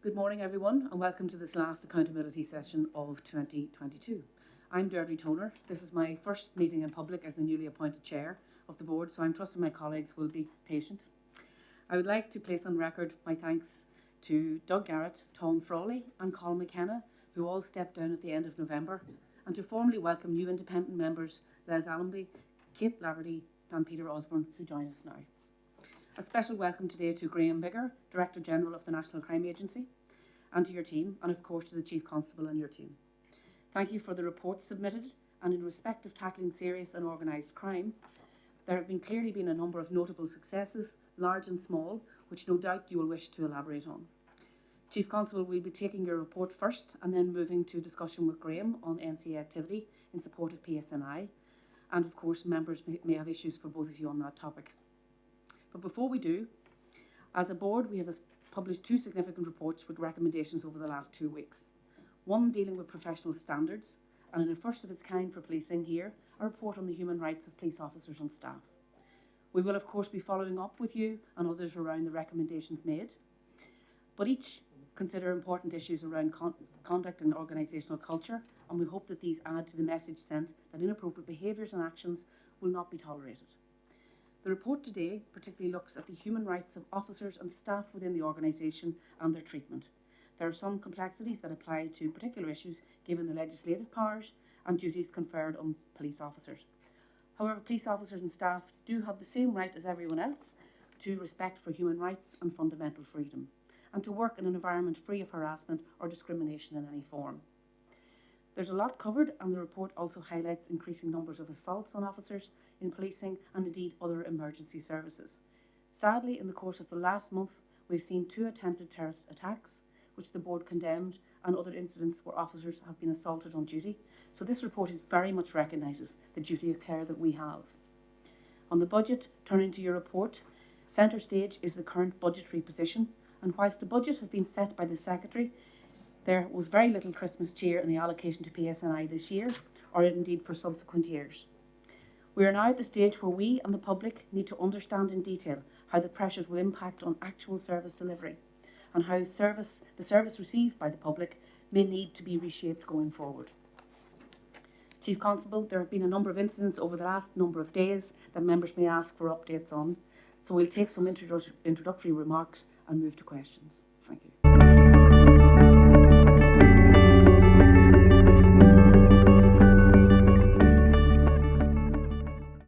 Good morning everyone and welcome to this last accountability session of 2022. I'm Deirdre Toner. This is my first meeting in public as the newly appointed chair of the board, so I'm trusting my colleagues will be patient. I would like to place on record my thanks to Doug Garrett, Tom Frawley and Colin McKenna, who all stepped down at the end of November, and to formally welcome new independent members Les Allenby, Kate Laverty and Peter Osborne, who join us now. A special welcome today to Graham Bigger, Director General of the National Crime Agency, and to your team, and of course to the Chief Constable and your team. Thank you for the reports submitted, and in respect of tackling serious and organised crime, there have clearly been a number of notable successes, large and small, which no doubt you will wish to elaborate on. Chief Constable will be taking your report first and then moving to discussion with Graham on NCA activity in support of PSNI, and of course members may have issues for both of you on that topic. But before we do, as a board we have published two significant reports with recommendations over the last 2 weeks. One dealing with professional standards, and in a first of its kind for policing here, a report on the human rights of police officers and staff. We will of course be following up with you and others around the recommendations made, but each consider important issues around conduct and organisational culture, and we hope that these add to the message sent that inappropriate behaviours and actions will not be tolerated. The report today particularly looks at the human rights of officers and staff within the organisation and their treatment. There are some complexities that apply to particular issues given the legislative powers and duties conferred on police officers. However, police officers and staff do have the same right as everyone else to respect for human rights and fundamental freedom, and to work in an environment free of harassment or discrimination in any form. There's a lot covered, and the report also highlights increasing numbers of assaults on officers in policing and indeed other emergency services. Sadly, in the course of the last month, we've seen 2 attempted terrorist attacks, which the board condemned, and other incidents where officers have been assaulted on duty. So this report very much recognises the duty of care that we have. On the budget, turning to your report, centre stage is the current budgetary position, and whilst the budget has been set by the Secretary, there was very little Christmas cheer in the allocation to PSNI this year, or indeed for subsequent years. We are now at the stage where we and the public need to understand in detail how the pressures will impact on actual service delivery, and how the service received by the public may need to be reshaped going forward. Chief Constable, there have been a number of incidents over the last number of days that members may ask for updates on, so we'll take some introductory remarks and move to questions. Thank you.